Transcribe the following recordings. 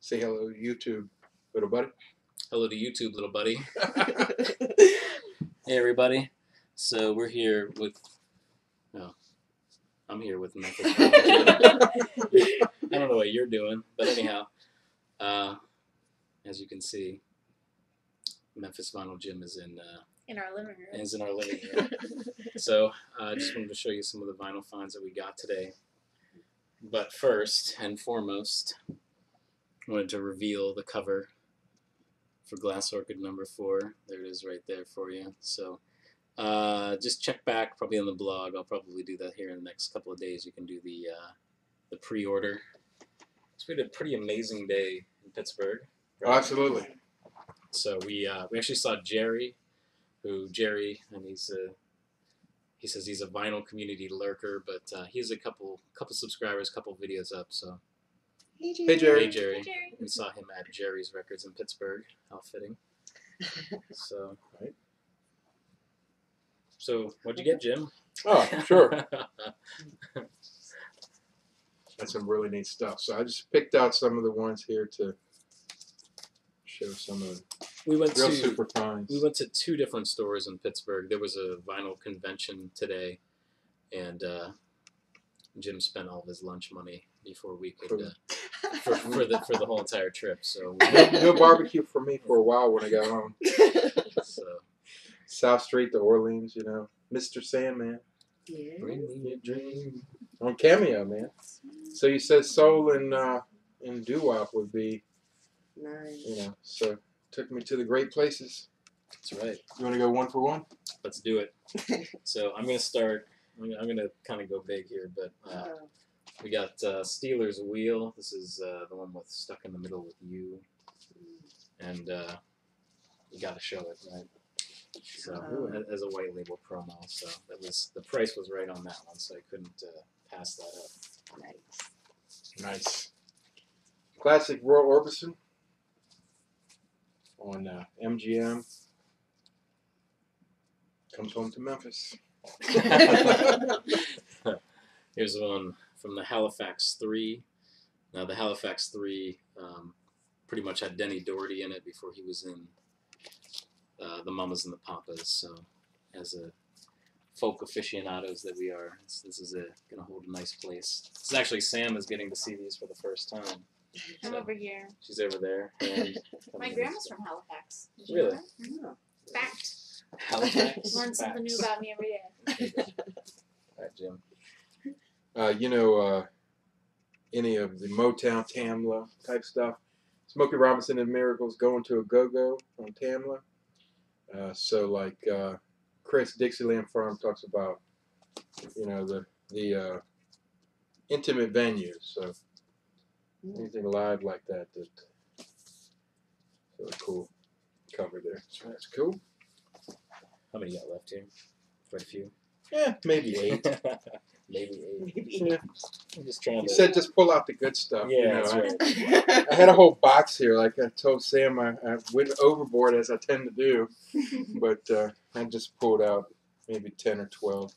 Say hello to YouTube, little buddy. Hello to YouTube, little buddy. Hey, everybody. So we're here with... Oh, I'm here with Memphis Jim. I don't know what you're doing, but anyhow, as you can see, Memphis Vinyl Jim is in our living room. Is in our living room. So I just wanted to show you some of the vinyl finds that we got today. But first and foremost, I wanted to reveal the cover for Glass Orchid number 4. There it is right there for you. So just check back probably on the blog. I'll probably do that here in the next couple of days. You can do the pre-order. So we had a pretty amazing day in Pittsburgh. Right? Oh, absolutely. So we actually saw Jerry, and he says he's a vinyl community lurker, but he has a couple subscribers, couple videos up. So hey Jerry. Hey Jerry. Hey Jerry. We saw him at Jerry's Records in Pittsburgh, outfitting. So right. So what'd you get, Jim? Oh, sure. That's some really neat stuff. So I just picked out some of the ones here to show some of the real super finds. We went to 2 different stores in Pittsburgh. There was a vinyl convention today, and Jim spent all of his lunch money before we could for the whole entire trip. So no barbecue for me for a while when I got home. So South Street to Orleans, you know, Mr. Sandman. Yeah. Bring me a dream. On Cameo, man. So you said soul and doo-wop would be, Nice. you know, so took me to the great places. That's right. You want to go one for one? Let's do it. So I'm going to start. I'm going to kind of go big here, but we got Steelers Wheel. This is the one with Stuck in the Middle with You. And you got to show it, right? So as a white label promo. So the price was right on that one, so I couldn't pass that up. Nice. Nice. Classic Roy Orbison on MGM. Comes home to Memphis. Here's one from the Halifax 3. Now the Halifax 3 pretty much had Denny Doherty in it before he was in the Mamas and the Papas. So as a folk aficionados that we are, this is going to hold a nice place. This is actually Sam is getting to see these for the first time. I'm over here. She's over there. And My grandma's from Halifax. Did you Really? know that? No. Fact. Halifax. Learn something new about me every day. All right, Jim. You know, any of the Motown, Tamla type stuff. Smokey Robinson and Miracles Going to a Go-Go on Tamla. So like Chris Dixieland Farm talks about, you know, the intimate venues. So anything live like that, really cool cover there. So that's cool. How many you got left here? Quite a few. Yeah, maybe 8. Maybe 8. Yeah. I'm just trying You to. said just pull out the good stuff. Yeah, you know, that's right. I had a whole box here. Like I told Sam, I went overboard as I tend to do, but I just pulled out maybe 10 or 12.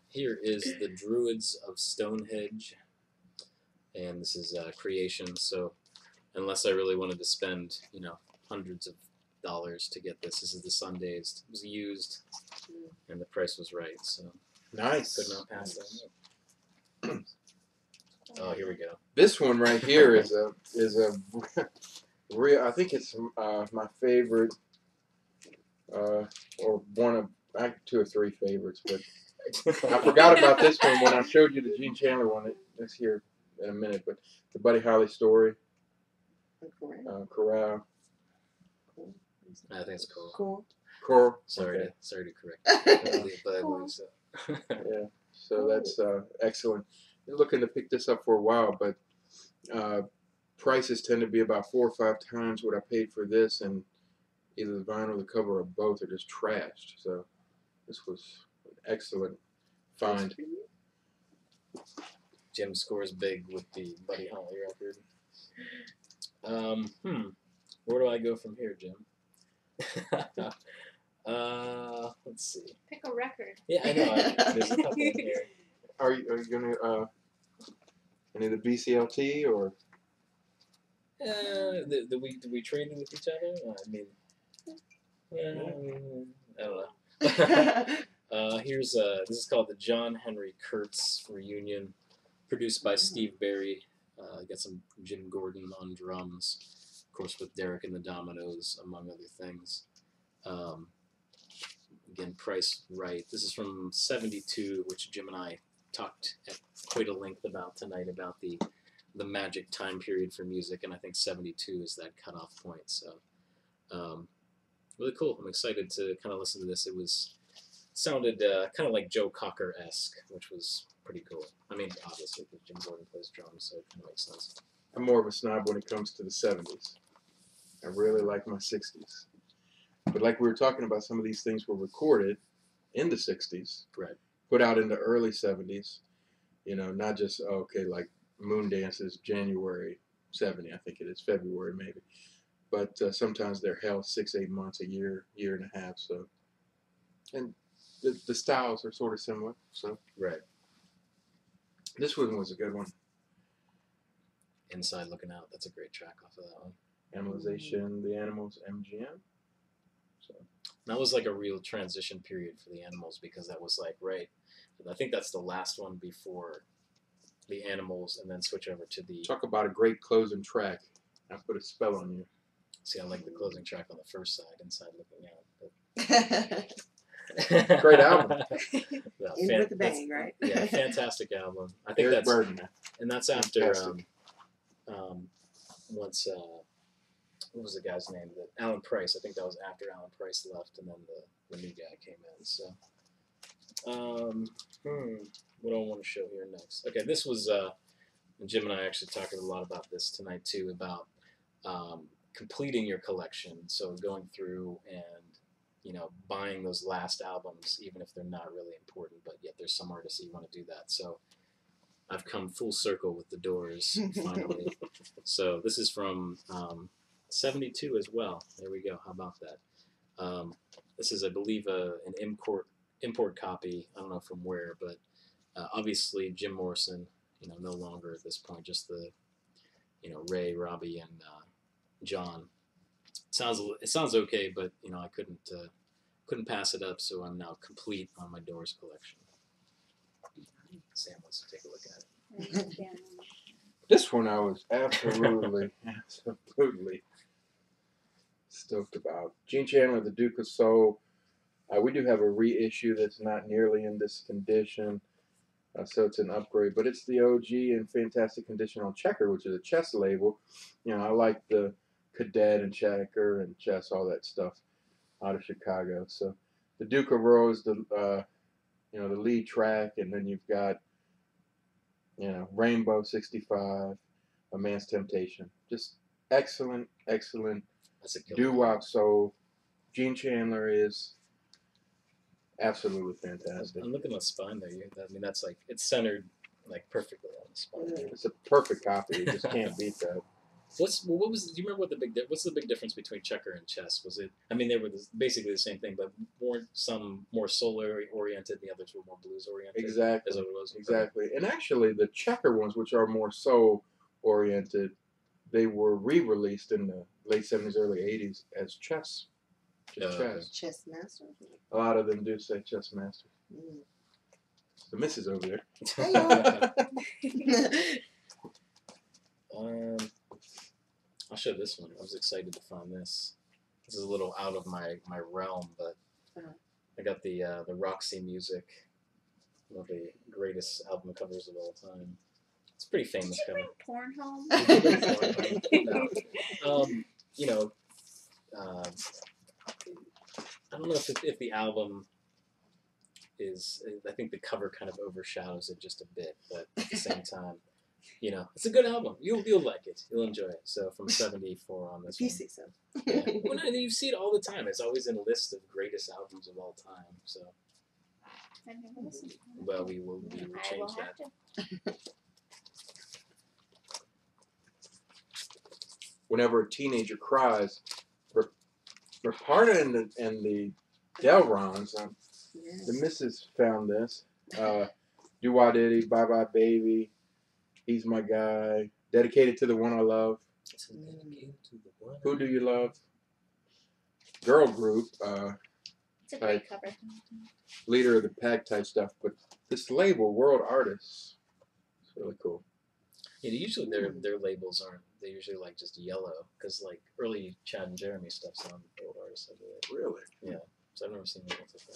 Here is the Druids of Stonehenge, and this is creation. So, unless I really wanted to spend, you know, hundreds of dollars to get this is the Sundays. It was used, and the price was right. So Nice. could not pass that. Oh, here we go. This one right here is a real. I think it's my favorite, or one of 2 or 3 favorites. But I forgot about this one when I showed you the Gene Chandler one. That's here in a minute. But the Buddy Holly story, Corral. I think it's cool. Cool. Sorry Okay. to correct you, but I believe so. Yeah. So that's excellent. Been looking to pick this up for a while, but prices tend to be about 4 or 5 times what I paid for this, and either the vinyl or the cover or both are just trashed. So this was an excellent find. Jim scores big with the Buddy Holly record. Where do I go from here, Jim? Let's see. Pick a record. Yeah, I know. There's a couple in here. Are you gonna any of the BCLT or Did we trade with each other? I mean, I don't know. Here's this is called the John Henry Kurtz Reunion, produced by Steve Barry. Got some Jim Gordon on drums, of course, with Derek and the Dominoes, among other things. Again, price right. This is from '72, which Jim and I talked at quite a length about tonight, about the magic time period for music, and I think '72 is that cutoff point. So, really cool. I'm excited to kind of listen to this. It sounded kind of like Joe Cocker-esque, which was pretty cool. I mean, obviously, because Jim Gordon plays drums, so it kind of makes sense. I'm more of a snob when it comes to the 70s. I really like my 60s. But like we were talking about, some of these things were recorded in the 60s, Right. put out in the early 70s, you know, not just, like Moondance is January 70, I think it is, February maybe. But sometimes they're held 6-8 months, a year and a half. So, and the styles are sort of similar. So, Right. This one was a good one. Inside Looking Out. That's a great track off of that one. Animalization, the Animals, MGM. So that was like a real transition period for the Animals, because that was like, right, I think that's the last one before the Animals, and then switch over to the... Talk about a great closing track. I put a spell on you. See, I like the closing track on the first side, Inside Looking Out. But... Great album. Well, In with the bang, right? Yeah, fantastic album. I think Eric that's... Burden. And that's after... Fantastic. Once... what was the guy's name? Alan Price. I think that was after Alan Price left, and then the new guy came in. So, what do I want to show here next? Okay, this was Jim and I actually talked a lot about this tonight too, about completing your collection. So going through and buying those last albums, even if they're not really important, but yet there's some artists that you want to do that. So I've come full circle with the Doors finally. So this is from '72 as well. There we go. How about that? This is, I believe, an import copy. I don't know from where, but obviously Jim Morrison, no longer at this point. Just the, Ray, Robbie, and John. It sounds okay, but I couldn't pass it up. So I'm now complete on my Doors collection. Sam wants to take a look at it. This one I was absolutely stoked about. Gene Chandler, The Duke of Soul. We do have a reissue that's not nearly in this condition, so it's an upgrade. But it's the OG in fantastic condition on Checker, which is a chess label. I like the Cadet and Checker and Chess, all that stuff out of Chicago. So the Duke of Rose, the lead track, and then you've got Rainbow 65, A Man's Temptation. Just excellent That's a killer. doo-wop soul. Gene Chandler is absolutely fantastic. I'm looking at the spine there. That's like, it's centered like perfectly on the spine. It's a perfect copy. You just can't beat that. Do you remember what's the big difference between Checker and Chess? Was it, they were basically the same thing, but some more soul oriented, the others were more blues oriented. Exactly. Is what it was. Exactly. And actually, the Checker ones, which are more soul oriented, they were re-released in the late 70s, early 80s as Chess. Just Chess. Chess Master. A lot of them do say Chess Master. Mm. The missus over there. I'll show this one. I was excited to find this. This is a little out of my realm, but I got the Roxy Music, one of the greatest album covers of all time. It's a pretty famous Did you cover. bring porn home? I don't know if the album is. I think the cover kind of overshadows it just a bit, but at the same time, it's a good album. You'll like it. You'll enjoy it. So from '74 on this If you one. see so. Yeah. Well, no, you see it all the time. It's always in a list of greatest albums of all time. So, I've never listened to it. well, we will I change will that. have to. Whenever a teenager cries, Raparta and the Delrons, the missus found this. Do Wah Diddy, Bye Bye Baby, He's My Guy, Dedicated to the One I Love. This is dedicated to the one. Who Do You Love? Girl group, It's a great cover. leader of the pack type stuff. But this label, World Artists, it's really cool. Yeah, usually their labels aren't. They usually like just yellow because like early Chad and Jeremy stuff's on Old Artists, I believe. Really? Yeah. So I've never seen labels like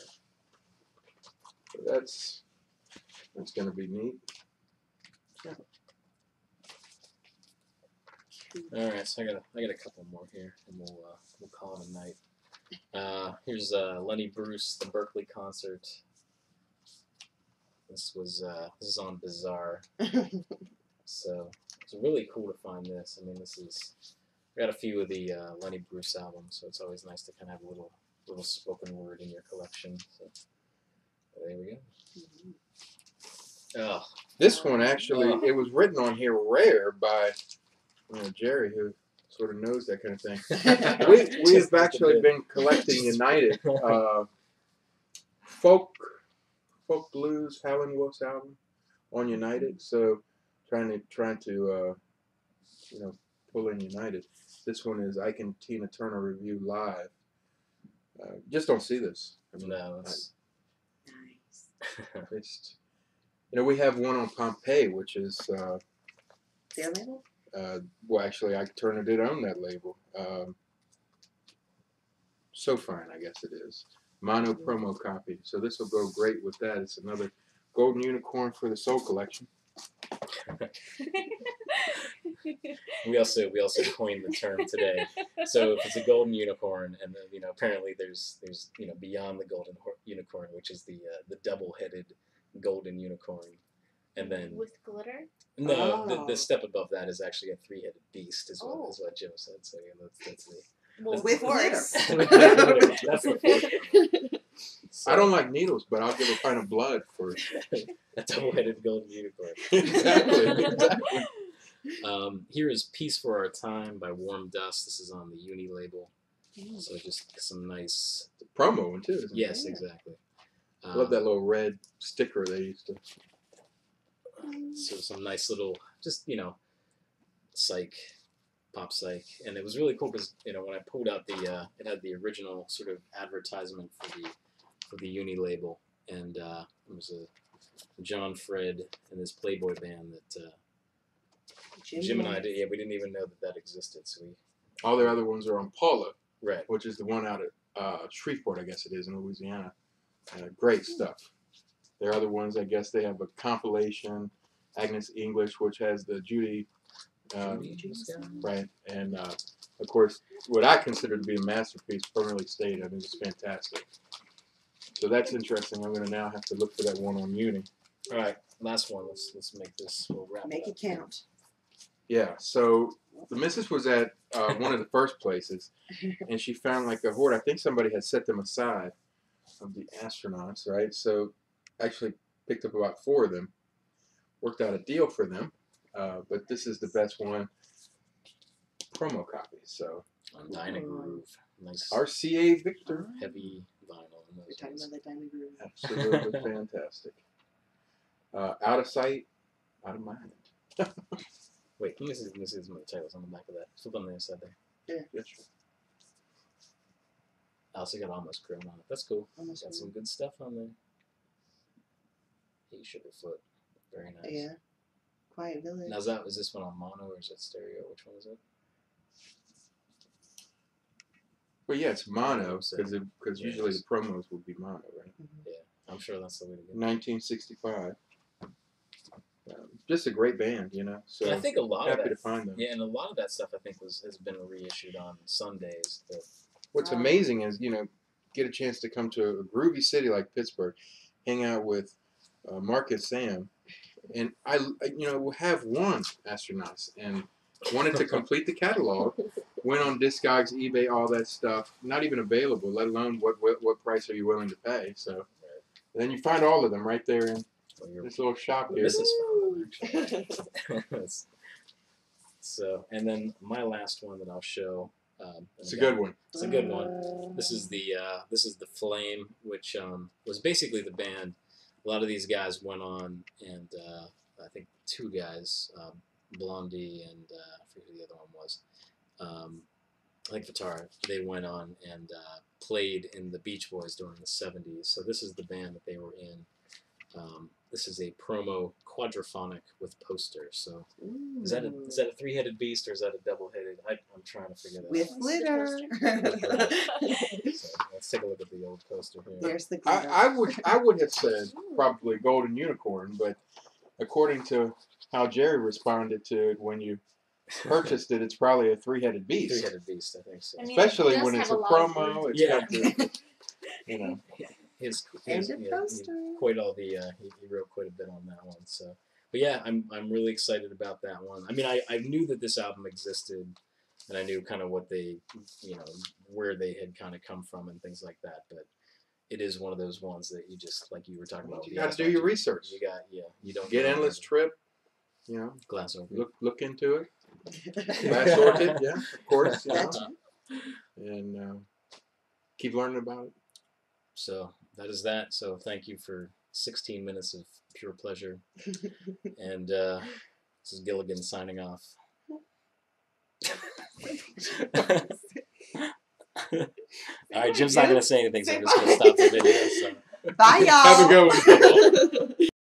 that. So that's going to be neat. All right, so I got a couple more here, and we'll call it a night. Here's Lenny Bruce, the Berkeley concert. This is on Bizarre, so it's really cool to find this. I mean, I got a few of the Lenny Bruce albums, so it's always nice to kind of have a little spoken word in your collection. So there we go. Oh, This one actually, it was written on here rare by Jerry, who sort of knows that kind of thing. We've actually been collecting United folk blues Howlin' Wolf's album on United. So trying to pull in United. This one is Ike and Tina Turner Review Live. Just don't see this. I mean, no, it's Nice. it's we have one on Pompeii, which is Their label? well, actually, Ike Turner did own that label. So Fine, I guess it is. Mono promo copy. So this will go great with that. It's another golden unicorn for the Soul Collection. we also coined the term today. So if it's a golden unicorn, and then, apparently there's beyond the golden unicorn, which is the double-headed golden unicorn, and then With glitter? no, Oh. the step above that is actually a three-headed beast, is Oh. what Jim said. So that's the Well, With glitter. that's the fourth. So, I don't like needles, but I'll give a pint of blood for a double-headed golden unicorn. exactly. Here is Peace for Our Time by Warm Dust. This is on the Uni label. So just some nice... The promo one, too, isn't it? Yes, exactly. I love that little red sticker they used to... So some nice little, just, pop psych. And it was really cool because, when I pulled out it had the original sort of advertisement for the Uni label. And it was a John Fred and his Playboy band that Jim and I did. Yeah, we didn't even know that existed. So All their other ones are on Paula, right. which is the one out at Shreveport, I guess it is, in Louisiana. Great stuff. Their other ones, I guess they have a compilation, Agnes English, which has the Judy, right, and of course, what I consider to be a masterpiece, Permanently Stayed. I think it's fantastic. So that's interesting. I'm going to now have to look for that one on Uni. All right, last one. Let's make this. We'll wrap Make it it up. count. Yeah, so the missus was at one of the first places, and she found like a hoard. I think somebody had set them aside of the astronauts, right? So actually picked up about 4 of them, worked out a deal for them, but this is the best one, promo copy. So On Dynagroove. Nice RCA Victor, heavy vinyl. In We're those talking ones. about the Diamond Groove. absolutely fantastic. Out of sight, out of mind. Wait, let me see some of the titles on the back of that. Flip on the inside there. Yes, sir. I also got Almost Grown on it. That's cool. Almost Got some good stuff on there. Hey, Sugarfoot. Very nice. Yeah. Quiet Village. Now, is this one on mono or is it stereo? Which one is it? Well, yeah, it's mono So- because yeah, usually it's- the promos would be mono, right? I'm sure that's the way to go. 1965. Just a great band, So And I think a lot of happy that, to find them. yeah, and a lot of that stuff I think has been reissued on Sundays. What's amazing is, get a chance to come to a groovy city like Pittsburgh, hang out with Mark and Sam, and I have one astronauts and wanted to complete the catalog. Went on Discogs, eBay, all that stuff. Not even available, let alone what price are you willing to pay. So then you find all of them right there in this little shop here. This is fun, actually. So, and then my last one that I'll show. It's a good one. It's a good one. This is the Flame, which was basically the band. A lot of these guys went on, and I think 2 guys, Blondie and I forget who the other one was. I think Vitara. They went on and played in the Beach Boys during the 70s. So this is the band that they were in. This is a promo quadraphonic with poster. So is that a three-headed beast or is that a double-headed? I'm trying to figure that with out. glitter? So let's take a look at the old poster here. There's the glitter. I would have said probably golden unicorn, but according to how Jerry responded to it when you purchased it, it's probably a three-headed beast. Three-headed beast, I think so. I mean, Especially it does when it's have a a lot of promo. words. It's Yeah. got the, you know. His And a yeah, poster. quite all the he wrote quite a bit on that one. So, but yeah, I'm really excited about that one. I mean, I knew that this album existed, and I knew kind of what they, where they had kind of come from and things like that. But it is one of those ones that you just, like you were talking about. You got to do your research. You got, you don't Get know Endless Trip. glass over. Look into it. Glass Orchid, yeah, of course. And keep learning about it. So that is that. So thank you for 16 minutes of pure pleasure. And this is Gilligan signing off. All right, Jim's not going to say anything, so I'm just going to stop the video. So. Bye, y'all. Have a good one.